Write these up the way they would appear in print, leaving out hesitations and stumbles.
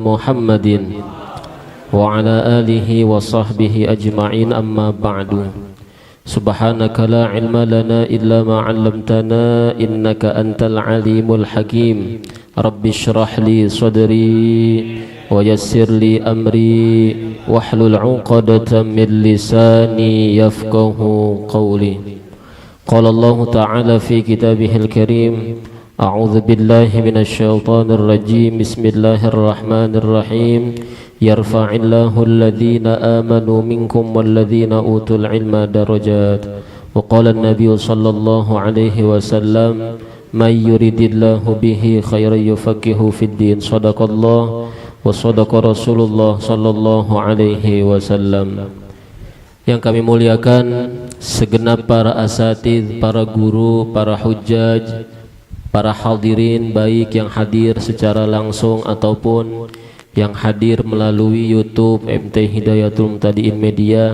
Muhammadin wa ala alihi wa sahbihi ajma'in, amma ba'du. Subhanaka la ilma lana illa ma 'allamtana innaka antal alimul hakim. Rabbi shrah li sadri wa yassir li amri wahlul 'uqdatam min lisani yafqahu qawli. Qala Allah ta'ala fi kitabihil karim, a'udzu billahi minasy syaithanir rajim. Bismillahirrahmanirrahim. Yarfa'illahu alladhina amanu minkum walladhina utul ilma darajat. Wa qala an-nabiy sallallahu alaihi wasallam, may yuridillahu bihi khairan yufaqihu fid din. Shadaqallah wa shadaqa Rasulullah sallallahu alaihi wasallam. Yang kami muliakan segenap para asatidz, para guru, para hujjaj, para hadirin baik yang hadir secara langsung ataupun yang hadir melalui YouTube MT Hidayatul Muhtadin Media,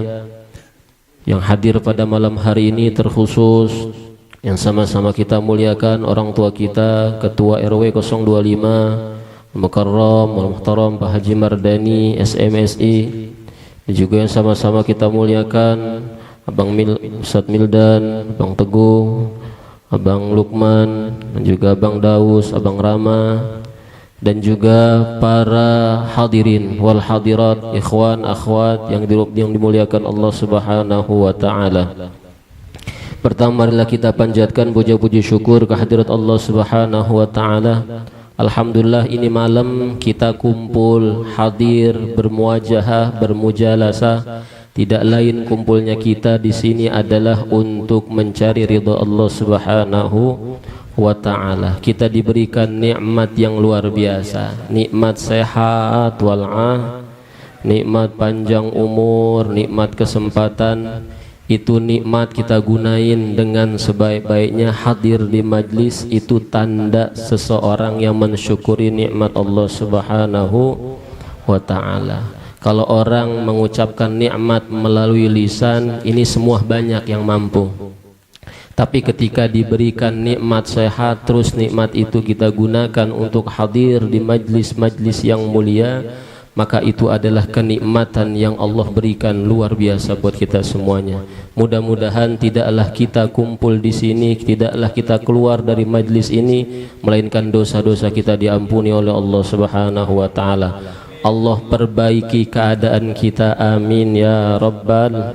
yang hadir pada malam hari ini terkhusus yang sama-sama kita muliakan orang tua kita, Ketua RW 025 Mukarram Muhtaram Pak Haji Mardani SMSI, dan juga yang sama-sama kita muliakan Abang Ustadz Mildan, Abang Teguh, Abang Lukman, dan juga Abang Daus, Abang Rama, dan juga para hadirin wal hadirat, ikhwan akhwat yang dimuliakan Allah Subhanahu wa taala. Pertama, marilah kita panjatkan puja-puji syukur kehadirat Allah Subhanahu wa taala. Alhamdulillah, ini malam kita kumpul hadir bermuajahah, bermujalasah. Tidak lain kumpulnya kita di sini adalah untuk mencari ridha Allah Subhanahu wa ta'ala. Kita diberikan nikmat yang luar biasa, nikmat sehat wal'ah, nikmat panjang umur, nikmat kesempatan. Itu nikmat kita gunain dengan sebaik-baiknya. Hadir di majlis itu tanda seseorang yang mensyukuri nikmat Allah Subhanahu wa ta'ala. Kalau orang mengucapkan nikmat melalui lisan, ini semua banyak yang mampu. Tapi ketika diberikan nikmat sehat, terus nikmat itu kita gunakan untuk hadir di majlis-majlis yang mulia, maka itu adalah kenikmatan yang Allah berikan luar biasa buat kita semuanya. Mudah-mudahan tidaklah kita kumpul di sini, tidaklah kita keluar dari majlis ini melainkan dosa-dosa kita diampuni oleh Allah Subhanahu wa taala. Allah perbaiki keadaan kita, amin ya rabbal.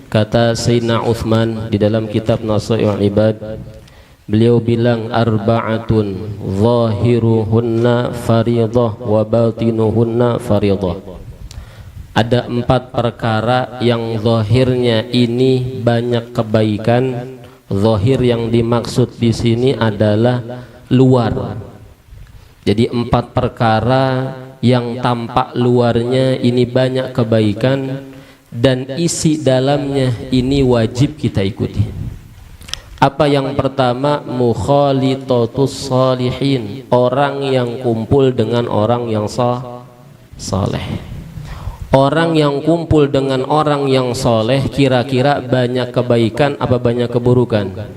Kata Sayyidina Uthman di dalam kitab Nasaihul Ibad, beliau bilang arba'atun zahiruhunna faridah wa batinuhunna faridah. Ada 4 perkara yang zahirnya ini banyak kebaikan. Zahir yang dimaksud di sini adalah luar. Jadi 4 perkara yang tampak luarnya ini banyak kebaikan dan isi dalamnya ini wajib kita ikuti. Apa yang pertama? Mukhalitatus salihin, orang yang kumpul dengan orang yang saleh. Orang yang kumpul dengan orang yang saleh kira-kira banyak kebaikan apa banyak keburukan?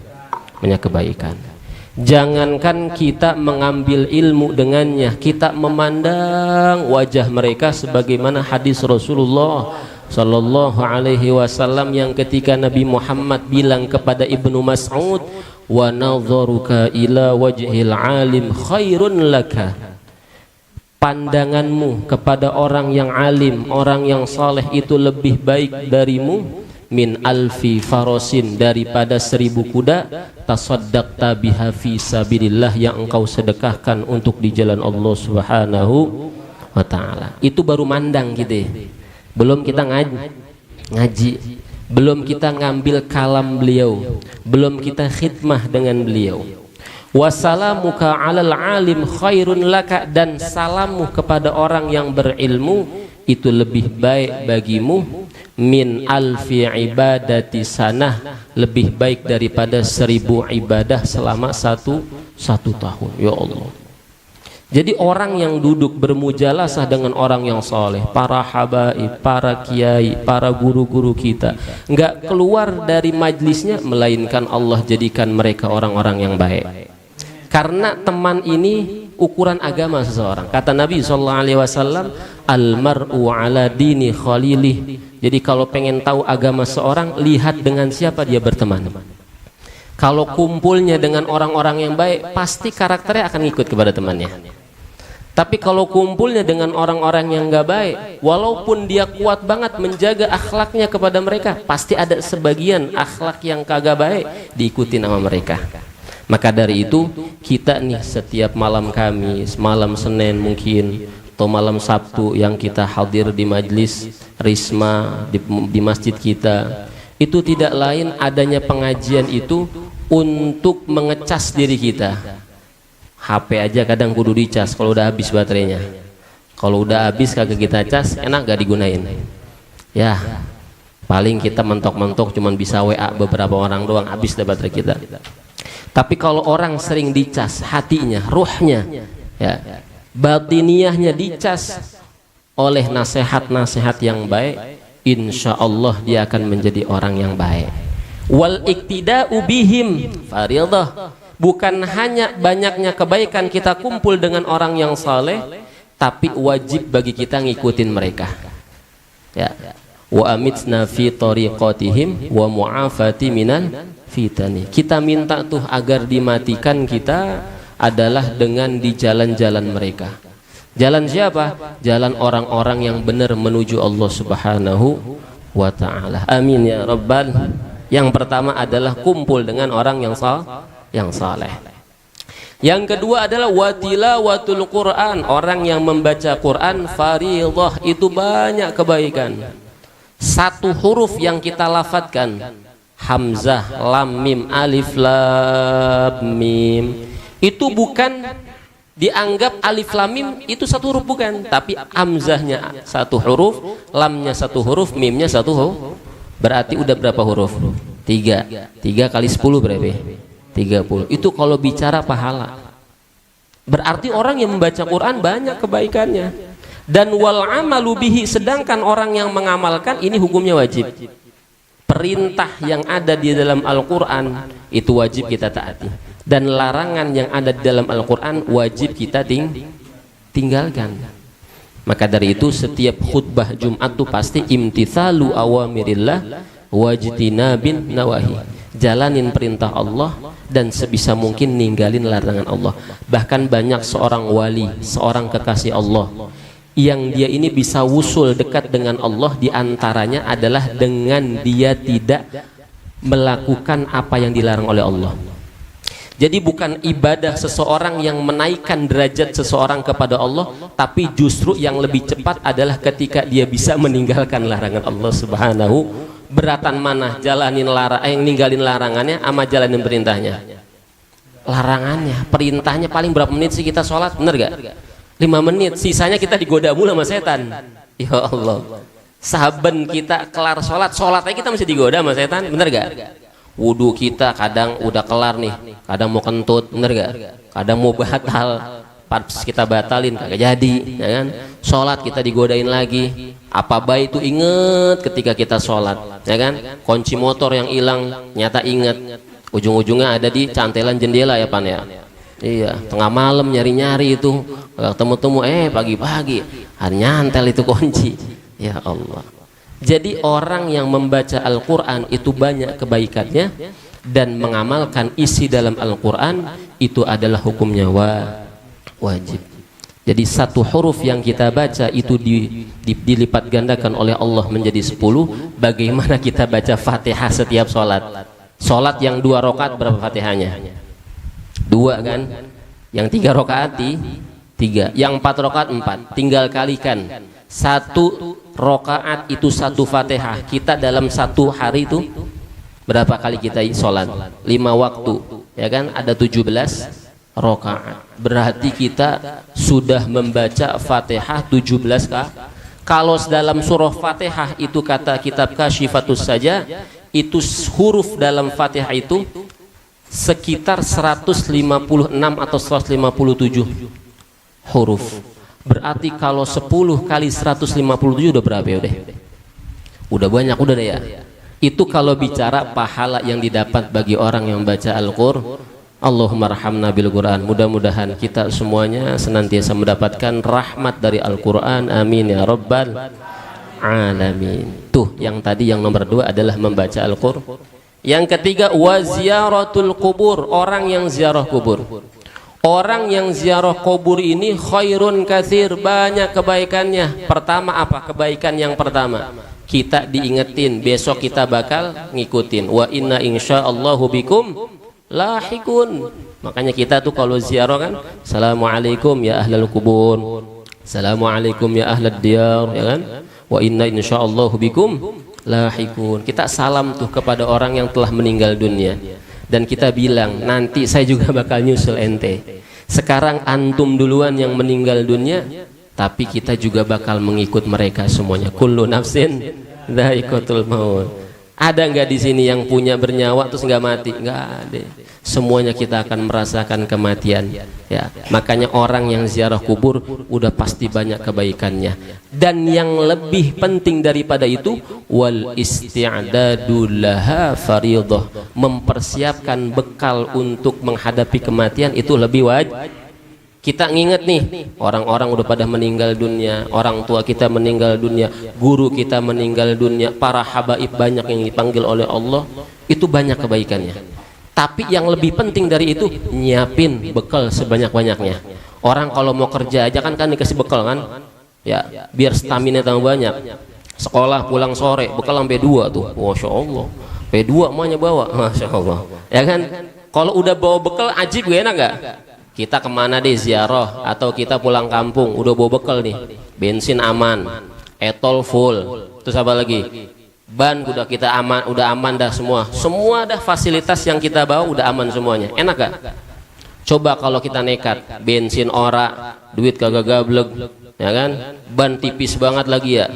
Banyak kebaikan. Jangankan kita mengambil ilmu dengannya, kita memandang wajah mereka sebagaimana hadis Rasulullah sallallahu alaihi wasallam yang ketika Nabi Muhammad bilang kepada Ibnu Mas'ud, wa nadharuka ila wajhil alim khairun laka. Pandanganmu kepada orang yang alim, orang yang saleh itu lebih baik darimu min alfi farosin, daripada 1000 kuda tasaddaqta biha fi sabilillah, yang engkau sedekahkan untuk di jalan Allah Subhanahu wa taala. Itu baru mandang gitu ya. Belum kita ngaji, belum kita ngambil kalam beliau, belum kita khidmah dengan beliau. Wassalamuka 'alal alim khairun laka, dan salammu kepada orang yang berilmu itu lebih baik bagimu min alfi ibadati sanah, lebih baik daripada 1000 ibadah selama satu tahun. Ya Allah. Jadi orang yang duduk bermujalasah dengan orang yang soleh, para habaib, para kiai, para guru-guru kita, nggak keluar dari majlisnya melainkan Allah jadikan mereka orang-orang yang baik. Karena teman ini ukuran agama seseorang. Kata Nabi SAW, almar'u ala dini khalilih. Jadi kalau pengen tahu agama seorang, lihat dengan siapa dia berteman. Kalau kumpulnya dengan orang-orang yang baik, pasti karakternya akan ikut kepada temannya. Tapi kalau kumpulnya dengan orang-orang yang gak baik, walaupun dia kuat banget menjaga akhlaknya kepada mereka, pasti ada sebagian akhlak yang kagak baik diikuti nama mereka. Maka dari itu kita nih setiap malam Kamis, malam Senin mungkin, atau malam Sabtu yang kita hadir di majlis Risma di masjid kita, itu tidak lain adanya pengajian itu untuk mengecas diri kita. HP aja kadang kudu dicas kalau udah habis baterainya. Kalau udah habis kagak kita cas, enak gak digunain? Ya, paling kita mentok-mentok cuman bisa WA beberapa orang doang, habis dah baterai kita. Tapi kalau orang sering dicas hatinya, ruhnya, ya, batiniahnya dicas oleh nasihat-nasihat yang baik, insya Allah dia akan menjadi orang yang baik. Wal iktida'u bihim faridah. Bukan hanya banyaknya kebaikan kita kumpul dengan orang yang saleh, tapi wajib bagi kita ngikutin mereka. Ya. Wa amitna fi tariqatihim wa mu'afati minal fitani. Kita minta tuh agar dimatikan kita adalah dengan di jalan-jalan mereka. Jalan siapa? Jalan orang-orang yang benar menuju Allah Subhanahu wa ta'ala. Amin ya rabbal. Yang pertama adalah kumpul dengan orang yang saleh. Yang kedua adalah watilawatul Quran. Orang yang membaca Quran fariidhah, itu banyak kebaikan. Satu huruf yang kita lafadzkan, hamzah, lam, mim, alif, lam, mim, itu bukan dianggap alif lam mim itu satu huruf, bukan, tapi hamzahnya satu huruf, lamnya satu huruf, mimnya satu huruf. Berarti udah berapa huruf? 3 kali 10 berapa? 30. Itu kalau bicara pahala. Berarti orang yang membaca Quran banyak kebaikannya. Dan wal amalu bihi, sedangkan orang yang mengamalkan ini hukumnya wajib. Perintah yang ada di dalam Al-Quran itu wajib kita taati, dan larangan yang ada di dalam Al-Quran wajib kita tinggalkan. Maka dari itu setiap khutbah Jumat itu pasti imtithalu awamirillah wajtinabin nawahi. Jalanin perintah Allah dan sebisa mungkin ninggalin larangan Allah. Bahkan banyak seorang wali, seorang kekasih Allah, yang dia ini bisa wusul dekat dengan Allah, diantaranya adalah dengan dia tidak melakukan apa yang dilarang oleh Allah. Jadi bukan ibadah seseorang yang menaikkan derajat seseorang kepada Allah, tapi justru yang lebih cepat adalah ketika dia bisa meninggalkan larangan Allah Subhanahu. Beratan mana jalanin ninggalin larangannya sama jalanin perintahnya? Larangannya, perintahnya paling berapa menit sih kita sholat, bener gak? 5 menit, sisanya kita digoda mulu sama setan. Ya Allah, saben kita kelar sholatnya kita masih digoda sama setan, bener gak? Wudhu kita kadang udah kelar nih, kadang mau kentut, bener gak? Kadang mau batal, pas kita batalin kagak jadi, ya kan? Sholat kita digodain lagi. Apa baik itu inget ketika kita sholat, ya kan? Kunci motor yang hilang nyata inget, ujung-ujungnya ada di cantelan jendela ya Pan ya. Iya, tengah malam nyari-nyari itu temu-temu, pagi-pagi nyantel itu kunci. Ya Allah. Jadi orang yang membaca Al-Quran itu banyak kebaikannya, dan mengamalkan isi dalam Al-Quran itu adalah hukumnya wajib. Jadi satu huruf yang kita baca itu dilipat gandakan oleh Allah menjadi 10. Bagaimana kita baca Fatihah setiap sholat? Sholat yang 2 rakaat berapa Fatihahnya? 2 kan? Yang 3 rakaat 3, yang 4 rakaat 4. Tinggal kalikan. 1 rakaat itu 1 Fatihah. Kita dalam 1 hari itu berapa kali kita sholat? 5 waktu, ya kan? Ada 17 rakaat. Berarti kita sudah membaca Fatihah 17 kali. Kalau dalam surah Fatihah itu kata kitab Kasyifatus saja, itu huruf dalam Fatihah itu sekitar 156 atau 157 huruf. Berarti kalau 10 kali 157 udah berapa ya? Udah banyak, udah deh ya. Itu kalau bicara pahala yang didapat bagi orang yang baca Allahumma rahamna bil Quran. Mudah-mudahan kita semuanya senantiasa mendapatkan rahmat dari Al-Quran. Amin ya rabbal alamin. Tuh yang tadi yang nomor 2 adalah membaca Al-Quran. Yang ketiga wa ziyaratul kubur, orang yang ziarah kubur. Orang yang ziarah kubur ini khairun katsir, banyak kebaikannya. Pertama apa? Kebaikan yang pertama, kita diingetin besok kita bakal ngikutin. Wa inna insyaallahu bikum lahikun. Makanya kita tuh kalau ziarah kan, assalamualaikum ya ahlal kubur, assalamualaikum ya ahlad diyar, ya kan? Wa inna insyaallahu bikum lahikun. Kita salam tuh kepada orang yang telah meninggal dunia, dan kita bilang nanti saya juga bakal nyusul ente. Sekarang antum duluan yang meninggal dunia, tapi kita juga bakal mengikut mereka semuanya. Kullu nafsin dha'iqatul maut. Ada nggak di sini yang punya bernyawa terus nggak mati? Nggak ada. Semuanya kita akan merasakan kematian. Ya, makanya orang yang ziarah kubur udah pasti banyak kebaikannya. Dan yang lebih penting daripada itu, wal isti'dadu laha fardhah. Mempersiapkan bekal untuk menghadapi kematian itu lebih wajib. Kita nginget nih, orang-orang udah pada meninggal dunia, orang tua kita meninggal dunia, guru kita meninggal dunia, para habaib banyak yang dipanggil oleh Allah, itu banyak kebaikannya. Tapi yang lebih penting dari itu, nyiapin bekal sebanyak-banyaknya. Orang kalau mau kerja aja kan dikasih bekal kan, ya biar stamina tambah banyak. Sekolah pulang sore, bekal sampai 2 tuh, masya Allah. Sampai 2 emaknya bawa, masya Allah. Ya kan, kalau udah bawa bekal ajib gak enak gak? Kita kemana deh ziarah atau kita pulang kampung udah bawa bekal nih, bensin aman, etol full, terus apa lagi, ban udah kita aman, udah aman dah semua dah fasilitas yang kita bawa udah aman semuanya. Enak gak? Coba kalau kita nekat, bensin ora, duit kagak gablek, ya kan, ban tipis banget lagi ya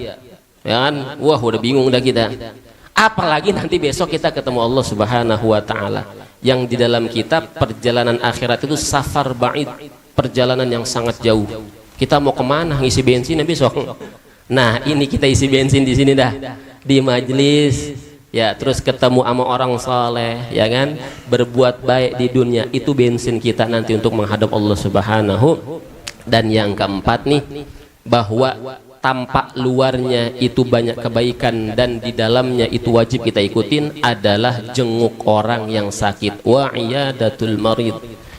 kan, wah udah bingung dah kita. Apalagi nanti besok kita ketemu Allah Subhanahu wa Ta'ala, yang di dalam kitab perjalanan akhirat itu safar ba'id, perjalanan yang sangat jauh. Kita mau kemana ngisi bensin besok? Nah ini kita isi bensin di sini dah, di majelis, ya terus ketemu sama orang soleh, ya kan, berbuat baik di dunia, itu bensin kita nanti untuk menghadap Allah Subhanahu. Dan yang keempat nih, bahwa tampak luarnya itu banyak kebaikan dan di dalamnya itu wajib kita ikutin, adalah jenguk orang yang sakit. Wa iyadatul marid.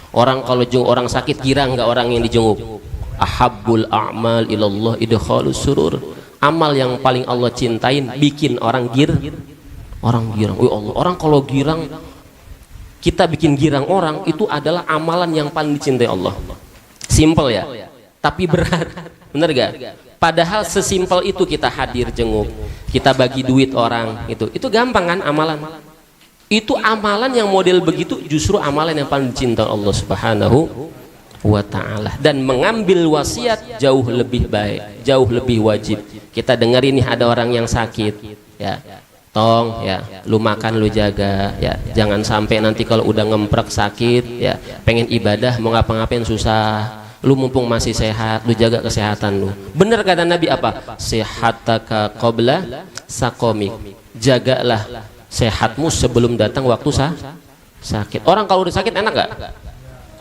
Orang kalau jenguk orang sakit, kira nggak orang yang dijenguk? Ahabbul a'mal ilallah idkhalus surur. Amal yang paling Allah cintain bikin orang girang. Allah, orang kalau girang, kita bikin girang orang, itu adalah amalan yang paling dicintai Allah. Simple ya, tapi berat. Bener gak? Padahal sesimpel itu kita hadir jenguk, kita bagi duit orang, itu gampang kan amalan. Itu amalan yang model begitu justru amalan yang paling dicintai Allah Subhanahu wa Ta'ala. Dan mengambil wasiat jauh lebih baik, jauh lebih wajib. Kita dengar ini ada orang yang sakit, ya tong ya, lu makan lu jaga ya, jangan sampai nanti kalau udah ngemprek sakit ya, pengen ibadah mau ngapa-ngapain susah. Lu mumpung masih sehat, lu jaga kesehatan lu. Bener kata Nabi apa? Sehataka qabla sakomik. Jagalah sehatmu sebelum datang waktu sakit. Orang kalau udah sakit enak gak?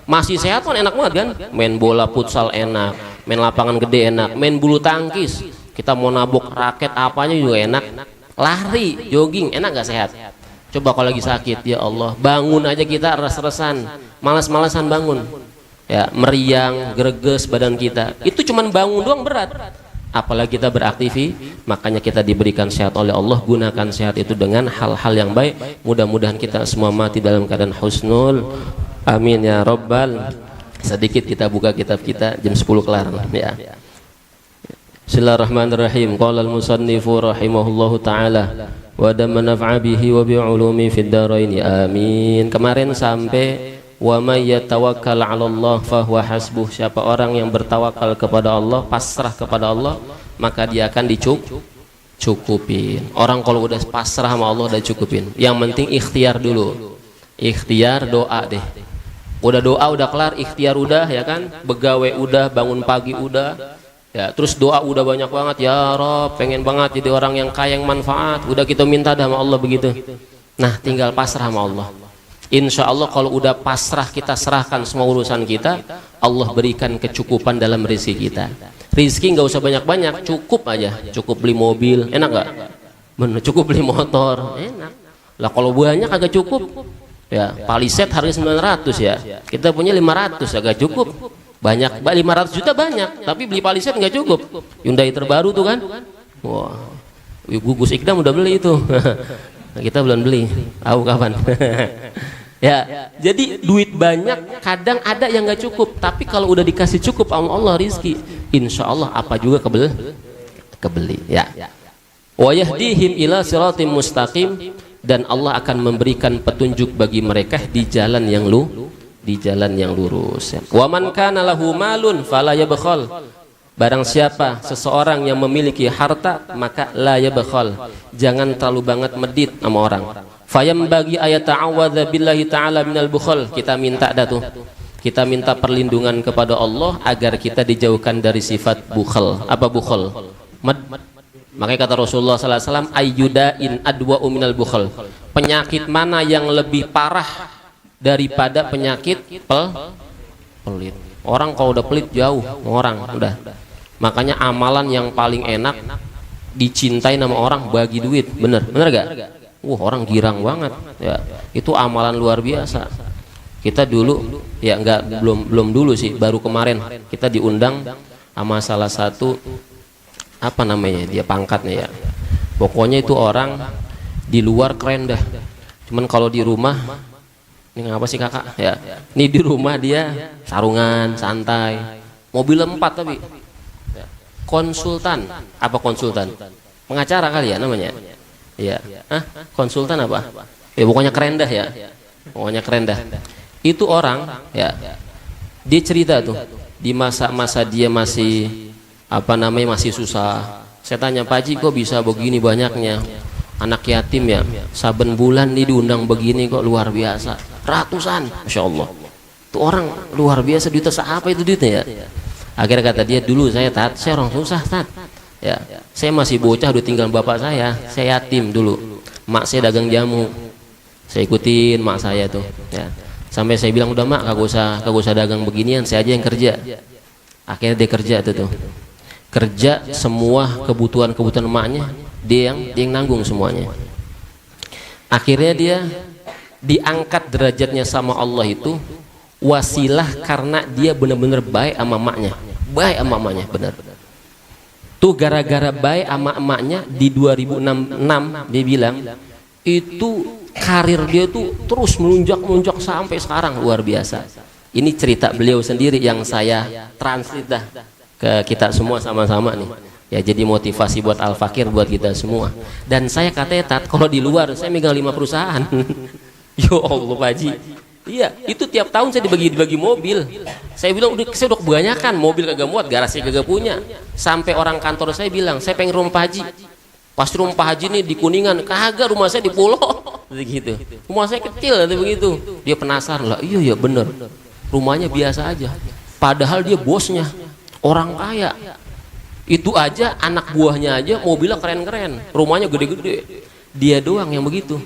Masih sehat kan enak banget kan? Main bola futsal enak, main lapangan gede enak, main bulu tangkis, kita mau nabok raket apanya juga enak. Lari, jogging, enak gak sehat? Coba kalau lagi sakit, ya Allah, bangun aja kita res-resan, malas-malasan bangun. Ya, meriang, greges badan kita, itu cuman bangun doang berat, apalagi kita beraktivitas. Makanya kita diberikan sehat oleh Allah, gunakan sehat itu dengan hal-hal yang baik. Mudah-mudahan kita semua mati dalam keadaan husnul, amin ya rabbal. Sedikit kita buka kitab kita, jam 10 kelar ya. Bismillahirrahmanirrahim. Qala al-musannifu rahimahullahu ta'ala wa damma naf'a bihi wa bi'ulumi fid dharain amin. Kemarin sampai wa may yatawakkal 'ala Allah fa huwa hasbuh. Siapa orang yang bertawakal kepada Allah, pasrah kepada Allah, maka dia akan dicukupin. Orang kalau udah pasrah sama Allah udah cukupin. Yang penting ikhtiar dulu. Ikhtiar doa deh. Udah doa udah kelar, ikhtiar udah ya kan? Begawe udah, bangun pagi udah. Ya, terus doa udah banyak banget, ya Rob, pengen banget jadi orang yang kaya yang manfaat. Udah kita minta dah sama Allah begitu. Nah, tinggal pasrah sama Allah. Insya Allah kalau udah pasrah, kita serahkan semua urusan kita, Allah berikan kecukupan dalam rezeki kita. Rizki nggak usah banyak-banyak, cukup aja, cukup beli mobil, enak nggak? Bener, cukup beli motor, enak. Lah kalau banyak agak cukup, ya paliset harga 900 ya, kita punya 500 agak cukup. Banyak, 500 juta banyak, tapi beli paliset nggak cukup. Hyundai terbaru tuh kan, wah, Gugus Ikdam udah beli itu. Kita belum beli, tahu kapan. Ya, jadi duit banyak kadang ada yang nggak cukup, tapi kalau udah dikasih cukup Allah rizki, insya Allah apa juga kebeli. Ya. Wa yahdihim ila siratim mustaqim, dan Allah akan memberikan petunjuk bagi mereka di jalan yang lurus. Wa man kana lahu malun fala yabkhal. Barang siapa seseorang yang memiliki harta, maka la yabkhal, jangan terlalu banget medit sama orang. Fayam bagi ayat ta'awadza billahi ta'ala minal bukhal. Kita minta dah tuh, kita minta perlindungan kepada Allah agar kita dijauhkan dari sifat bukhal. Apa bukhal? Makanya kata Rasulullah sallallahu alaihi wasallam, ayyudain adwa'u minal bukhal. Penyakit mana yang lebih parah daripada penyakit pelit? Orang kalau udah pelit jauh orang udah. Makanya amalan yang paling enak dicintai nama orang, bagi duit. Bener gak? Orang girang banget ya. Itu amalan luar biasa. Kita dulu ya belum dulu sih, baru kemarin kita diundang sama salah satu apa namanya, dia pangkatnya ya. Pokoknya itu orang di luar keren dah. Cuman kalau di rumah, ini ngapa sih kakak ya, ini di rumah dia sarungan santai, mobil 4 tapi konsultan. Apa konsultan? Pengacara kali ya namanya ya. Konsultan apa ya, pokoknya keren dah ya, pokoknya keren dah. Itu orang ya, dia cerita tuh di masa-masa dia masih apa namanya, masih susah. Saya tanya, Pak Haji kok bisa begini banyaknya anak yatim ya, saben bulan nih diundang begini kok, luar biasa, ratusan, Masya Allah. Itu orang luar biasa, duitnya apa itu duitnya ya. Akhirnya kata dia, dulu saya orang susah ya, saya masih bocah udah tinggal bapak saya yatim dulu, mak saya dagang jamu, saya ikutin mak saya tuh ya, sampai saya bilang udah mak kagak usah dagang beginian, saya aja yang kerja. Akhirnya dia kerja tuh kerja, semua kebutuhan emaknya dia yang nanggung semuanya. Akhirnya dia diangkat derajatnya sama Allah itu wasilah karena dia benar-benar baik sama emaknya, benar. Tuh gara-gara baik sama emaknya di 2006 dia bilang itu karir dia tuh terus melunjak sampai sekarang, luar biasa. Ini cerita beliau sendiri yang saya translate dah ke kita semua sama-sama nih. Ya, jadi motivasi buat Al-Fakir, buat kita semua. Dan saya katanya kalau di luar saya megang 5 perusahaan. Yo Allah Pak Haji. Iya, itu tiap tahun saya dibagi mobil. Saya bilang saya udah kebanyakan, mobil kagak muat, garasi kagak punya. Sampai orang kantor saya bilang, saya pengen rumah Pak Haji. Pasti rumah Pak Haji nih di Kuningan, kagak, rumah saya di Pulau. Begitu. Rumah saya kecil nanti begitu. Dia penasaran lah, iya bener. Rumahnya biasa aja. Padahal dia bosnya orang kaya. Itu aja anak buahnya aja mobilnya keren-keren, rumahnya gede-gede. Dia doang yang begitu.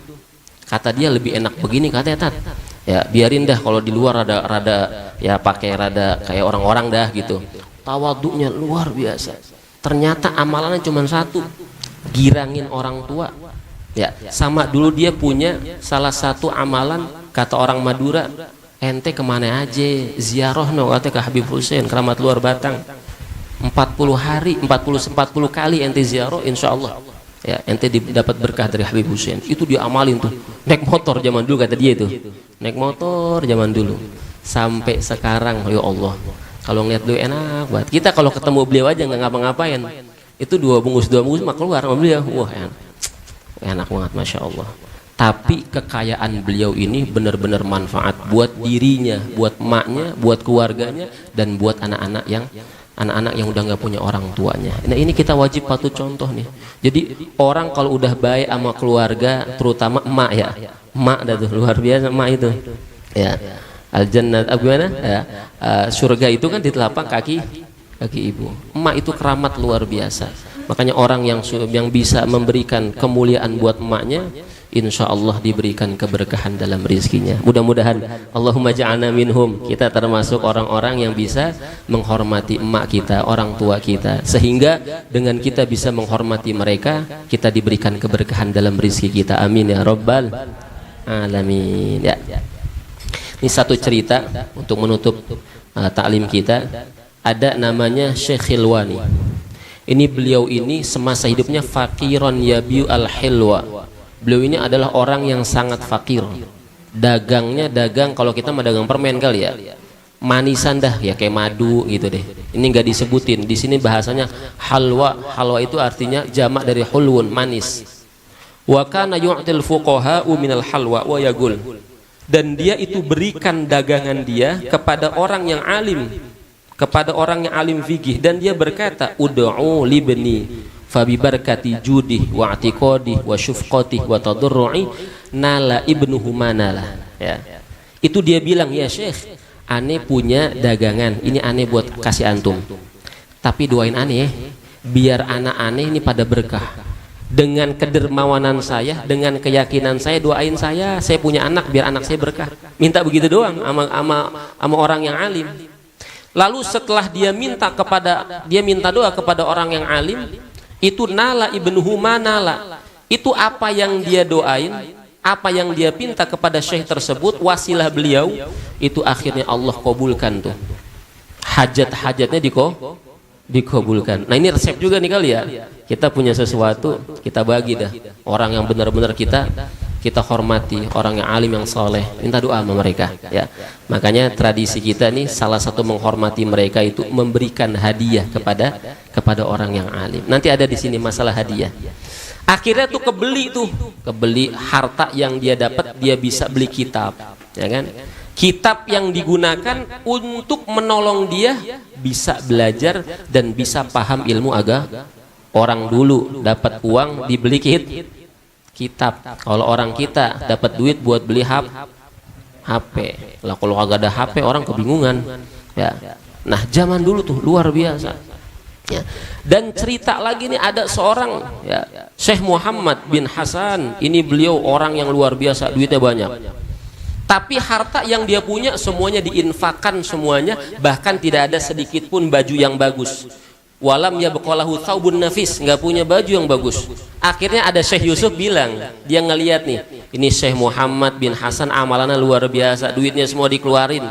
Kata dia lebih enak begini katanya, Tat. Ya biarin dah, kalau di luar rada ya pakai rada kayak orang-orang dah gitu. Tawaduknya luar biasa. Ternyata amalannya cuma satu, girangin orang tua. Ya, sama dulu dia punya salah satu amalan, kata orang Madura, ente kemana aja ziarah no kata ke Habib Hussein keramat luar Batang. 40 hari 40 kali ente ziarah, insya Allah ya ente dapat berkah dari Habib Hussein. Itu dia amalin tuh, naik motor zaman dulu kata dia itu, naik motor zaman dulu sampai sekarang. Ya Allah, kalau ngeliat dulu enak banget. Kita kalau ketemu beliau aja nggak ngapa-ngapain, itu dua bungkus mah keluar sama beliau, wah enak banget, Masya Allah. Tapi kekayaan beliau ini benar-benar manfaat buat dirinya, buat emaknya, buat keluarganya, dan buat anak-anak yang udah nggak punya orang tuanya. Nah ini kita wajib patut contoh nih. Jadi orang kalau udah baik sama keluarga, terutama emak ya, emak dah tuh luar biasa emak itu. Ya, al jannah gimana? Ya, surga itu kan di telapak kaki ibu. Emak itu keramat luar biasa. Makanya orang yang bisa memberikan kemuliaan buat emaknya, insya Allah diberikan keberkahan dalam rezekinya. Mudah-mudahan Allahumma ja'alna minhum, kita termasuk orang-orang yang bisa menghormati emak kita, orang tua kita, sehingga dengan kita bisa menghormati mereka, kita diberikan keberkahan dalam rezeki kita. Amin ya rabbal alamin. Ya. Ini satu cerita untuk menutup taklim kita. Ada namanya Syekh Khilwani. Ini beliau ini semasa hidupnya fakiron yabiu al-hilwa. Beliau ini adalah orang yang sangat fakir. Dagangnya dagang, kalau kita mah dagang permen kali ya, manisan dah ya, kayak madu gitu deh. Ini nggak disebutin di sini, bahasanya halwa. Halwa itu artinya jamak dari hulwun, manis. Wa kana yu'til fuqaha'u minal halwa wa yaqul. Dan dia itu berikan dagangan dia kepada orang yang alim, kepada orang yang alim fikih, dan dia berkata, ud'u libni fabi barakati judih wa atiqadih wa syufqatih wa tadurru'i nala ibnuhu manala. Ya. Itu dia bilang, ya Syekh, ane punya dagangan, ini ane buat kasih antum, tapi doain ane biar anak ane ini pada berkah. Dengan kedermawanan saya, dengan keyakinan saya, doain saya punya anak biar anak saya berkah. Minta begitu doang sama orang yang alim. Lalu setelah dia minta doa kepada orang yang alim, itu nala ibnuhu manala. Itu apa yang dia doain, apa yang dia pinta kepada syekh tersebut, wasilah beliau, itu akhirnya Allah kabulkan tuh. Hajat-hajatnya dikabulkan. Nah ini resep juga nih kali ya. Kita punya sesuatu, kita bagi dah. Orang yang benar-benar kita hormati, orang yang alim, yang soleh, minta doa sama mereka ya. Makanya tradisi kita nih, salah satu menghormati mereka itu memberikan hadiah kepada orang yang alim. Nanti ada di sini masalah hadiah. Akhirnya tuh kebeli harta yang dia dapat, dia bisa beli kitab, ya kan? Kitab yang digunakan untuk menolong dia bisa belajar dan bisa paham ilmu agama. Orang dulu dapat uang dibeli kitab. Kalau orang kita dapat duit buat beli HP. Lah kalau agak ada HP orang kebingungan. Ya. Nah, zaman dulu tuh luar biasa. Ya. Dan cerita lagi nih, ada seorang ya, Syekh Muhammad bin Hasan. Ini beliau orang yang luar biasa, duitnya banyak. Tapi harta yang dia punya semuanya diinfakkan semuanya, bahkan tidak ada sedikit pun baju yang bagus. Walam yabqalahu thawbun nafis, nggak punya baju yang bagus. Akhirnya ada Syekh Yusuf bilang, dia ngelihat nih, ini Syekh Muhammad bin Hasan amalannya luar biasa, duitnya semua dikeluarin.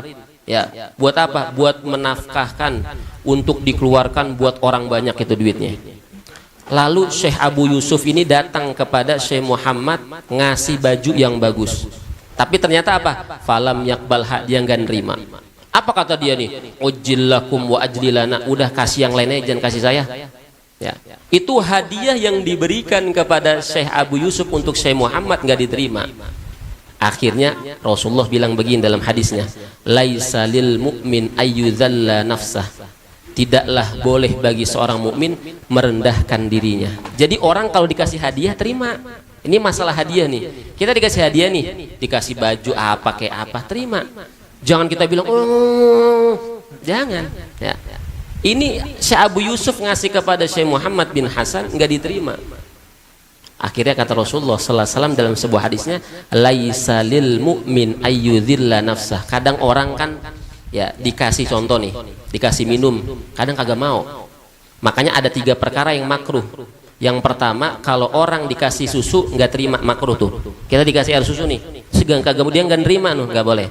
Ya, buat apa? Buat menafkahkan, untuk dikeluarkan buat orang banyak itu duitnya. Lalu Syekh Abu Yusuf ini datang kepada Syekh Muhammad ngasih baju yang bagus. Tapi ternyata apa? Falam yakbal, dia nggak nerima. Apa kata dia nih? Ujillakum wa ajlilana, udah kasih yang lainnya, jangan kasih saya. Ya. Itu hadiah yang diberikan kepada Syekh Abu Yusuf untuk Syekh Muhammad, nggak diterima. Akhirnya Rasulullah bilang begini dalam hadisnya, laisa lil mu'min ayyudzalla nafsah. Tidaklah boleh bagi seorang mukmin merendahkan dirinya. Jadi orang kalau dikasih hadiah terima. Ini masalah hadiah nih. Kita dikasih hadiah nih, dikasih baju apa kayak apa, terima. Jangan kita bilang, jangan. Ya. Ini Syekh Abu Yusuf ngasih kepada Syekh Muhammad bin Hasan, nggak diterima. Akhirnya kata Rasulullah sallallahu alaihi wasallam dalam sebuah hadisnya, laisa lil mu'min ayyudzilla nafsah. Kadang orang kan ya dikasih contoh nih, dikasih minum, kadang kagak mau. Makanya ada 3 perkara yang makruh. Yang pertama, kalau orang dikasih susu nggak terima, makruh tuh. Kita dikasih air susu nih, segan kagak, kemudian nggak nerima, nggak boleh.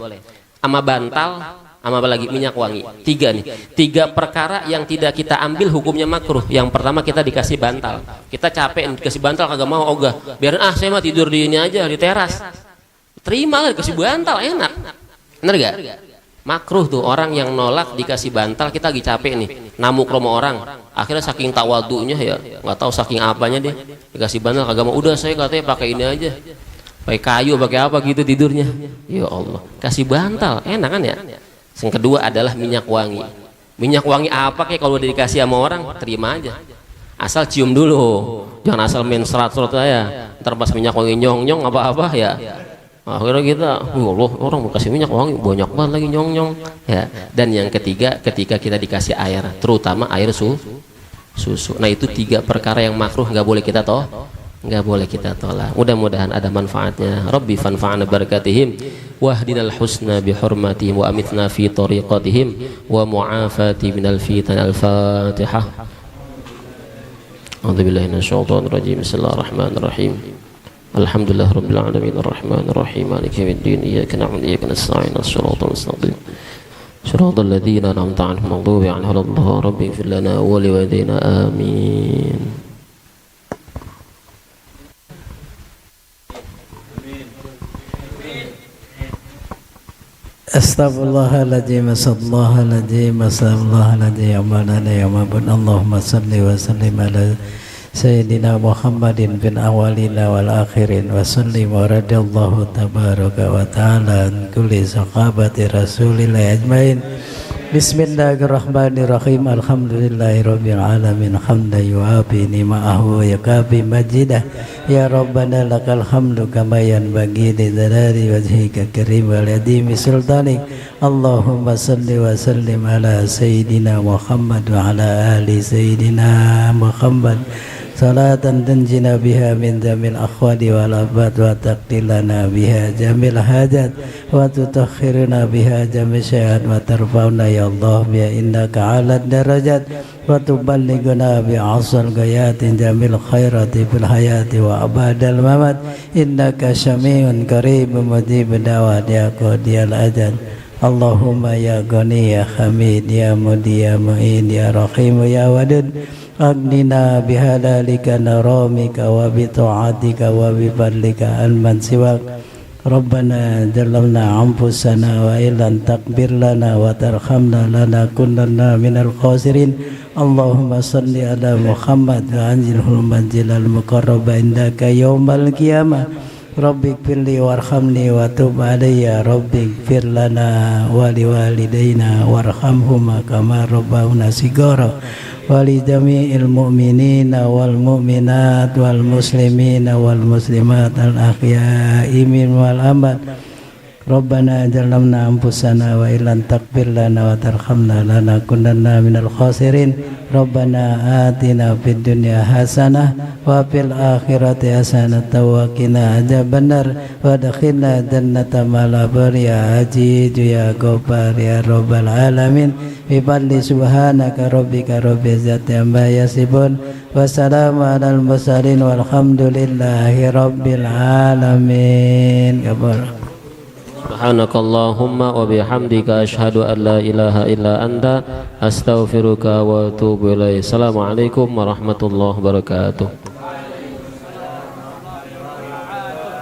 Sama bantal, sama apa lagi, minyak wangi. 3 nih, 3 perkara yang tidak kita ambil hukumnya makruh. Yang pertama, kita dikasih bantal, kita capek dikasih bantal kagak mau, ogah, biarin saya mah tidur di ini aja, di teras. Terima lah dikasih bantal, enak, bener gak? Makruh tuh orang yang nolak dikasih bantal. Kita lagi capek nih, namuk rumah orang, akhirnya saking tawadunya ya, nggak tahu saking apanya deh, dikasih bantal kagak mau, udah saya katanya pakai ini aja, pakai kayu, pakai apa gitu tidurnya. Ya Allah, kasih bantal enak kan ya. Yang kedua adalah minyak wangi. Minyak wangi apa kayak kalau udah dikasih sama orang, terima aja, asal cium dulu, jangan asal main serat-serat saya, ntar pas minyak wangi nyong-nyong apa-apa ya. Akhirnya kita, Allah, orang mau kasih minyak wangi banyak banget lagi nyong-nyong ya. Dan yang ketiga, ketika kita dikasih air, terutama air susu. Nah itu 3 perkara yang makruh, nggak boleh kita nggak boleh kita tolak. Mudah-mudahan ada manfaatnya. Rabbi fanfa'na barakatihim wahdinal husna bihurmatihim wa amitna fi tariqatihim wa mu'afati minal fitan. Al-Fatihah. A'udzubillahi minasyaitonir rajim. Bismillahirrahmanirrahim. Alhamdulillah rabbil alamin arrahmanir rahim maliki yaumiddin iyyaka na'budu wa iyyaka nasta'in shiratal mustaqim shiratal ladzina an'amta 'alaihim ghairil maghdubi 'alaihim waladdallin rabbi ighfir lana wa liwalidayna amin. Astaghfirullahaladzim, astaghfirullahaladzim, astaghfirullahaladzim, Allahumma salli wa sallim ala Sayyidina Muhammadin bin awalina wal akhirin wa sallim wa radiyallahu tabaraka wa ta'ala an kulli sahabati rasulillah ajmain. Bismillahirrahmanirrahim. Alhamdulillahi rabbil alamin hamdan yu'afi nima'ahu wa yakafi majidah. Ya Rabbana lakal hamdu kama yanbaghi li jalali wajhika karim wal adimi sultanik. Allahumma salli wa sallim ala Sayyidina Muhammad wa ala ali Sayyidina Muhammad salatan tanjina biha min jamil akhwadi wal abad wa taqdilana biha jamil hajat wa tutakhiruna biha jamil syai'at wa tarfa'una ya Allah biha innaka alad darajat wa tuballighuna bi asal gayatin jamil khairati fil hayati wa abadal mamat innaka syami'un qarib mujib da'wat ya qadiyal ajal. Allahumma ya ghani ya hamid ya mudi ya mu'in ya rahim ya wadud Aghnina bihalalika naramika wa bita'atika wa bifadlika alman siwak. Rabbana jalamna anfusana wa ilan takbir lana wa tarhamna lana kunnana minal khasirin. Allahumma salli ala Muhammad wa anjilhul manjilal muqarraba indaka yawmal qiyamah. Rabbi gfirli warhamni wa tub alayya. Rabbi gfir lana wa liwalidayna warhamhuma kama rabbawna sigara. Wali jami'il mu'minina wal mu'minat wal muslimina wal muslimat al ahya'i min wal amwat. Rabbana jalamna anfusana wa ilan takbir lana wa tarhamna lana kunanna minal khasirin. Rabbana atina fid dunya hasanah wa fil akhirati hasanah wa qina adzabannar wa adkhilna jannata ma'al abrar ya aziz ya ghaffar ya rabbal alamin. Bi fadli subhanaka rabbika rabbil izzati amma yasifun wa salamun alal mursalin walhamdulillahi rabbil alamin. Subhanakallahumma wa bihamdika asyhadu an la ilaha illa anta astaghfiruka wa atubu ilaik. Assalamualaikum warahmatullahi wabarakatuh.